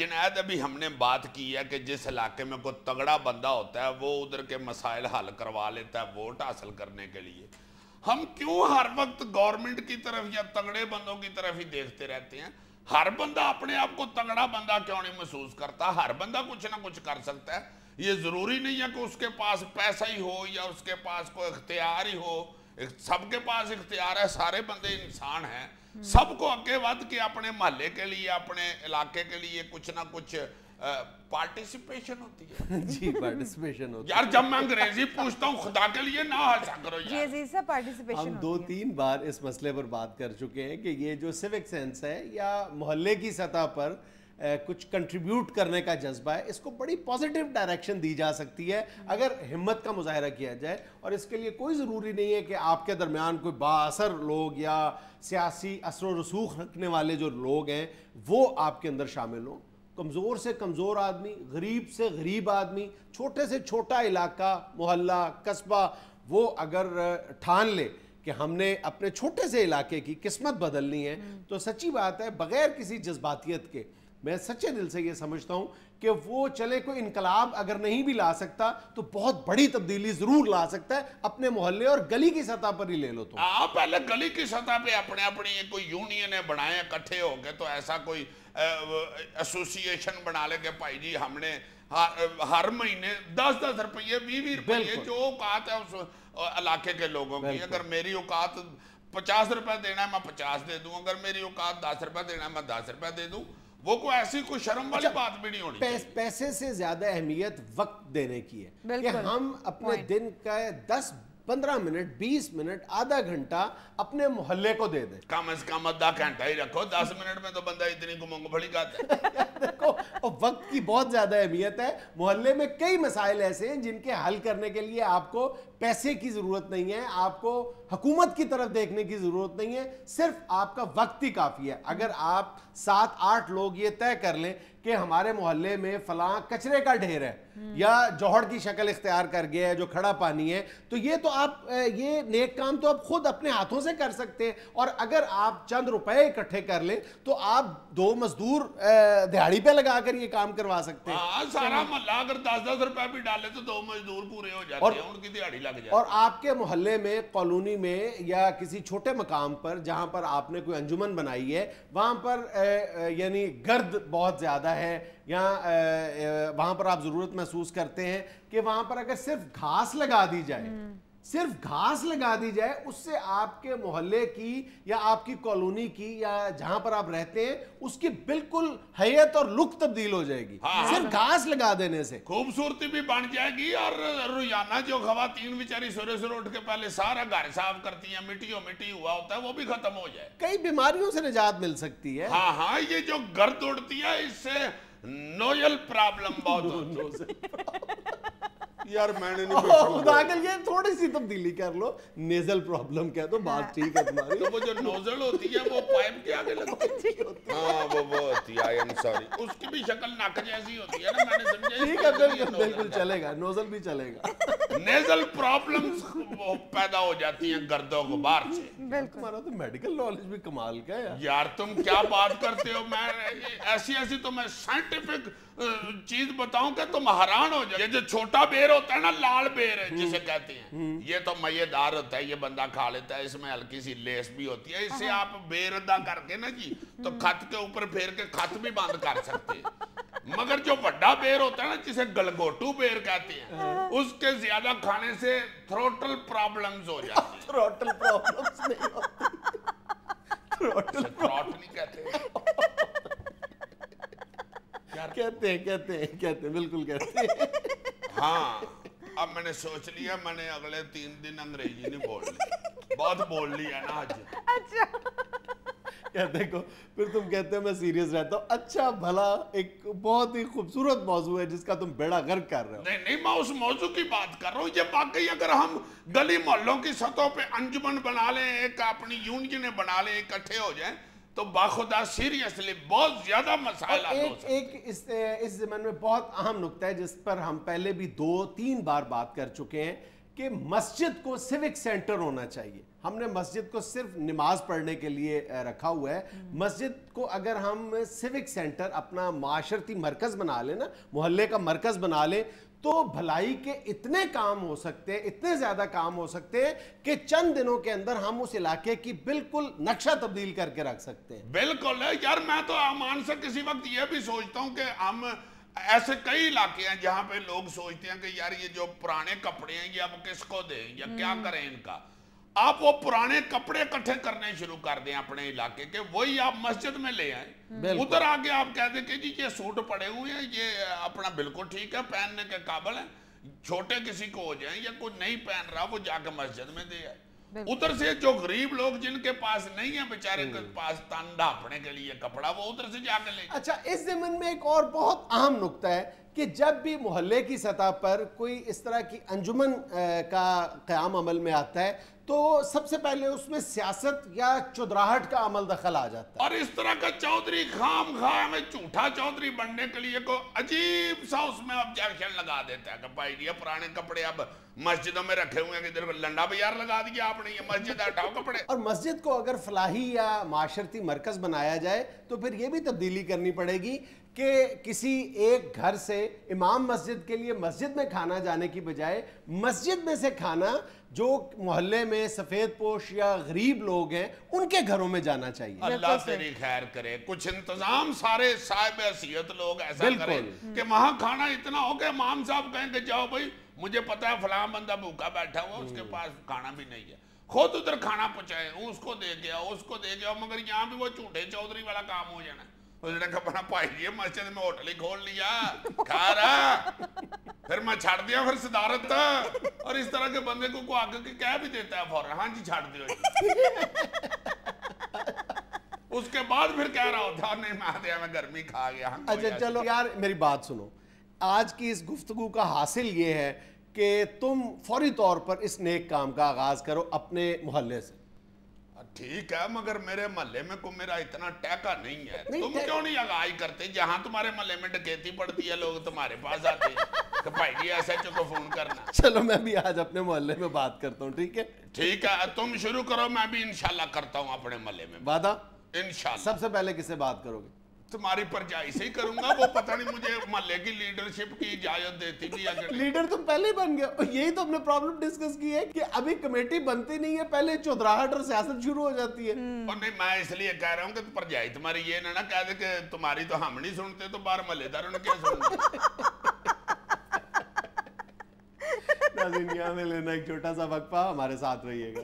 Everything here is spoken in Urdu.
جنید ابھی ہم نے بات کی ہے کہ جس علاقے میں کوئی تگڑا بندہ ہوتا ہے وہ ادھر کے مسائل حل کروا لیتا ہے ووٹ حاصل کرنے کے لیے. ہم کیوں ہر وقت گورنمنٹ کی طرف یا تگڑے بندوں کی طرف ہی دیکھتے رہتے ہیں؟ ہر بندہ اپنے آپ کو تگڑا بندہ کیوں نہیں محسوس کرتا؟ ہر بندہ کچھ نہ کچھ کر سکتا ہے. یہ ضروری نہیں ہے کہ اس کے پاس پیسہ ہی ہو یا اس کے پاس کوئی اختیار ہی ہو. سب کے پاس اختیار ہے, سارے بندے انسان ہیں. سب کو اگے ود کے اپنے محلے کے لیے اپنے علاقے کے لیے کچھ نہ کچھ پارٹیسپیشن ہوتی ہے. جی پارٹیسپیشن ہوتی ہے. یار جب میں انگریزی پوچھتا ہوں خدا کے لیے نہ ہنسا کرو جی یار. عزیز صاحب پارٹیسپیشن ہم 2-3 بار اس مسئلے پر بات کر چکے ہیں کہ یہ جو سیوک سینس ہے یا محلے کی سطح پر کچھ کنٹریبیوٹ کرنے کا جذبہ ہے, اس کو بڑی پازیٹیو ڈائریکشن دی جا سکتی ہے اگر ہمت کا مظاہرہ کیا جائے. اور اس کے لیے کوئی ضروری نہیں ہے کہ آپ کے درمیان کوئی بااثر لوگ یا سیاسی اثر و رسوخ رکھنے والے جو لوگ ہیں وہ آپ کے اندر شامل ہوں. کمزور سے کمزور آدمی, غریب سے غریب آدمی, چھوٹے سے چھوٹا علاقہ, محلہ, قصبہ, وہ اگر ٹھان لے کہ ہم نے اپنے چھوٹے سے علاقے کی قسمت بدلنی ہے تو سچی بات ہے بغیر کسی جذباتیت کے میں سچے دل سے یہ سمجھتا ہوں کہ وہ چلے کوئی انقلاب اگر نہیں بھی لا سکتا تو بہت بڑی تبدیلی ضرور لا سکتا ہے. اپنے محلے اور گلی کی سطح پر ہی لے لو. تو آپ پہلے گلی کی سطح پہ اپنی کوئی یونین بنائیں اکٹھے ہو کے, تو ایسا کوئی ایسوسییشن بنا لے کہ بھائی جی ہم نے ہر مہینے 10-10 روپیے 20 روپیے جو اوقات ہے اس علاقے کے لوگوں کی, اگر میری اوقات 50 روپے دینا ہے میں 50 دے دوں, اگر میری اوقات 10 روپے دینا ہے میں 10 روپے دے دوں. وہ کوئی ایسی کوئی شرم والی بات بھی نہیں ہونی چاہیے. پیسے سے زیادہ اہمیت وقت دینے کی ہے کہ ہم اپنے دن کا 10-15 منٹ 20 منٹ آدھا گھنٹہ اپنے محلے کو دے دیں. کم از کم آدھا گھنٹہ ہی رکھو, 10 منٹ میں تو بندہ اتنی کو مونگ پھلی کھاتا ہے. دیکھو وقت کی بہت زیادہ اہمیت ہے. محلے میں کئی مسائل ایسے ہیں جن کے حل کرنے کے لیے آپ کو پیسے کی ضرورت نہیں ہے, آپ کو حکومت کی طرف دیکھنے کی ضرورت نہیں ہے, صرف آپ کا وقت ہی کافی ہے. اگر آپ 7-8 لوگ یہ طے کر لیں کہ ہمارے محلے میں فلاں کچرے کا ڈھیر ہے یا جوہر کی شکل اختیار کر گیا ہے جو کھڑا پانی ہے, تو یہ تو آپ یہ نیک کام تو آپ خود اپنے ہاتھوں سے کر سکتے ہیں. اور اگر آپ چند روپے اکٹھے کر لیں تو آپ 2 مزدور دیہاڑی پہ لگا کر یہ کام کروا سکتے ہیں. ہاں سارا محلہ اگر 10-10 روپے بھی ڈالے تو 2 مزدور پورے ہو جاتے ہیں, ان کی دیہاڑی لگ جاتی ہے. اور آپ کے محلے میں, کالونی میں یا کسی چھوٹے مقام پر جہاں پر آپ نے کوئی انجمن بنائی ہے, وہاں پر یعنی گرد بہت زیادہ ہے یا وہاں پر آپ ضرورت محسوس کرتے ہیں کہ وہاں پر اگر صرف گھاس لگا دی جائے, صرف گھاس لگا دی جائے, اس سے آپ کے محلے کی یا آپ کی کالونی کی یا جہاں پر آپ رہتے ہیں اس کی بالکل حیت اور لک تبدیل ہو جائے گی. صرف گھاس لگا دینے سے خوبصورتی بھی بن جائے گی. اور روزانہ جو خواتین بیچاری سورے سے اٹھ کے پہلے سارا گھر صاف کرتی ہیں, مٹی ہوا ہوتا ہے, وہ بھی ختم ہو جائے. کئی بیماریوں سے نجات مل سکتی ہے. ہاں یہ جو گرد اڑتی ہے اس سے نوزل پرابلم بہت ہوتی ہے. یار میں نے نہیں خدا کے لیے تھوڑی سی تبدیلی کر لو, نیزل پرابلم کہہ تو بات ٹھیک ہے تمہاری. تو وہ جو نوزل ہوتی ہے وہ پائپ کے آگے لگتی ہے. ہاں وہ ہوتی ہے, آئی ایم سوری, اس کی بھی شکل ناک جیسی ہوتی ہے نا, میں نے سمجھا. ٹھیک ہے بالکل چلے گا, نوزل بھی چلے گا. نیزل پرابلمز پیدا ہو جاتی ہیں گرد و غبار سے. تمہارا تو میڈیکل نالج بھی کمال کا ہے یار. تم کیا بات کرتے ہو, میں ایسی تو میں سائنٹیفک چیز بتاؤں کہ تم حیران ہو جائے. یہ جو چھوٹا بیر ہوتا ہے نا, لال بیر جسے کہتے ہیں, یہ تو مزے دار ہوتا ہے, یہ بندہ کھا لیتا ہے, اس میں ہلکی سی لیس بھی ہوتی ہے. اس سے آپ بیر ادا کر کے نا جی تو خط کے اوپر پھیر کے خط بھی بند کر سکتے ہیں. مگر جو بڑا بیر ہوتا ہے نا جسے گلگوٹو بیر کہتے ہیں, اس کے زیادہ کھانے سے تھروٹل پرابلمز ہو جاتی ہیں. تھروٹل پرابلمز نہیں ہوتی, تھروٹ نہیں کہتے کہتے ہیں بالکل کہتے ہیں. ہاں اب میں نے سوچ لیا, میں نے اگلے 3 دن انگریزی نہیں بول لی, بہت بول لی ہے نا آج. کیا دیکھو پھر تم کہتے ہو میں سیریس رہتا ہوں. اچھا بھلا ایک بہت ہی خوبصورت موضوع ہے جس کا تم بیڑا غرق کر رہے ہو. نہیں میں اس موضوع کی بات کر رہا ہوں. یہ واقعی اگر ہم گلی محلوں کی سطح پہ انجمن بنا لیں, ایک اپنی یونینیں بنا لیں, اکٹھے ہو جائیں, تو باخدا سیریسلی بہت زیادہ مسائل حل ہو سکتے ہیں. ایک اس زمن میں بہت اہم نقطہ ہے جس پر ہم پہلے بھی 2-3 بار بات کر چکے ہیں کہ مسجد کو سیوک سینٹر ہونا چاہیے. ہم نے مسجد کو صرف نماز پڑھنے کے لیے رکھا ہوا ہے. مسجد کو اگر ہم سیوک سینٹر اپنا معاشرتی مرکز بنا لیں نا, محلے کا مرکز بنا لیں, تو بھلائی کے اتنے کام ہو سکتے ہیں, اتنے زیادہ کام ہو سکتے ہیں کہ چند دنوں کے اندر ہم اس علاقے کی بالکل نقشہ تبدیل کر کے رکھ سکتے ہیں. بالکل ہے یار, میں تو امان سے کسی وقت یہ بھی سوچتا ہوں کہ ہم ایسے کئی علاقے ہیں جہاں پہ لوگ سوچتے ہیں کہ یار یہ جو پرانے کپڑے ہیں یہ اب کس کو دیں یا کیا کریں ان کا. آپ وہ پرانے کپڑے اکٹھے کرنے شروع کر دیں اپنے علاقے کے, وہی آپ مسجد میں لے آئیں. ادھر آگے آپ کہہ دیں کہ جی یہ سوٹ پڑے ہوئے ہیں, یہ اپنا بالکل ٹھیک ہے, پہننے کے قابل ہیں, چھوٹے کسی کو ہو جائیں یا کوئی نہیں پہن رہا وہ جا کے مسجد میں دے آئے. ادھر سے جو غریب لوگ جن کے پاس نہیں ہیں بیچارے کے پاس تن ڈھانپنے کے لیے کپڑا, وہ ادھر سے جا کے لے. اچھا, اس ضمن میں ایک اور بہت اہم نقطہ ہے کہ جب بھی محلے کی سطح پر کوئی اس طرح کی انجمن کا قیام عمل میں آتا ہے تو سب سے پہلے اس میں سیاست یا چودراہٹ کا عمل دخل آ جاتا ہے. اور اس طرح کا چودھری خام خواہ میں جھوٹا چودھری بننے کے لیے کو عجیب سا اس میں آبجیکشن لگا دیتا ہے کہ بھائی یہ پرانے کپڑے اب مسجدوں میں رکھے ہوئے ہیں, ادھر لنڈا بازار لگا دیا آپ نے, یہ مسجد ہٹاؤ کپڑے. اور مسجد کو اگر فلاحی یا معاشرتی مرکز بنایا جائے تو پھر یہ بھی تبدیلی کرنی پڑے گی کہ کسی ایک گھر سے امام مسجد کے لیے مسجد میں کھانا جانے کی بجائے مسجد میں سے کھانا جو محلے میں سفید پوش یا غریب لوگ ہیں ان کے گھروں میں جانا چاہیے. اللہ تیری خیر کرے, کچھ انتظام سارے صاحب حیثیت لوگ ایسا کریں کہ وہاں کھانا اتنا ہو کہ امام صاحب کہیں کہ جاؤ بھائی مجھے پتا ہے فلاں بندہ بھوکا بیٹھا ہوا, اس کے پاس کھانا بھی نہیں ہے, خود ادھر کھانا پہنچائے, اس کو دے گیا اس کو دے گیا. مگر یہاں بھی وہ جھوٹے چودھری والا کام ہو جانا. اس نے کہا بنا پائی یہ مسجد میں ہوٹل ہی کھول لیا, کھا رہا, پھر میں چھاڑ دیا پھر صدارت تھا. اور اس طرح کے بندے کو آگے کے کہہ بھی دیتا ہے فوراً, ہاں جی چھاڑ دیو. اس کے بعد پھر کہہ رہا ہوتا نہیں میں دیا میں گرمی کھا گیا. اچھا چلو یار میری بات سنو, آج کی اس گفتگو کا حاصل یہ ہے کہ تم فوری طور پر اس نیک کام کا آغاز کرو اپنے محلے سے. ٹھیک ہے, مگر میرے محلے میں کو میرا اتنا ٹیکا نہیں ہے. تم کیوں نہیں آگاہی کرتے؟ جہاں تمہارے محلے میں ڈکیتی پڑتی ہے لوگ تمہارے پاس آتے ہیں کہ بھائی جی ایس ایچ او کو فون کرنا. چلو میں بھی آج اپنے محلے میں بات کرتا ہوں. ٹھیک ہے ٹھیک ہے, تم شروع کرو, میں بھی انشاءاللہ کرتا ہوں اپنے محلے میں. وعدہ؟ انشاءاللہ. سب سے پہلے کس سے بات کرو گے؟ تمہاری پرجائی سے ہی کروں گا. وہ پتہ نہیں مجھے محلے کی لیڈرشپ کی اجازت دیتی بھی اگر لیڈر تم پہلے ہی بن گئے. اور یہی تو ہم نے پرابلم ڈسکس کی ہے کہ ابھی کمیٹی بنتی نہیں ہے, پہلے چودراہٹ اور سیاست شروع ہو جاتی ہے. اور نہیں, میں اس لیے کہہ رہا ہوں کہ پرجائی تمہاری یہ نہ کہہ دے کہ تمہاری تو ہم نہیں سنتے تو باہر محلے داروں نے کیا سنتے. ناظرین یہاں میں لینا ایک چھوٹا سا وقفہ, ہمارے ساتھ رہیے گا.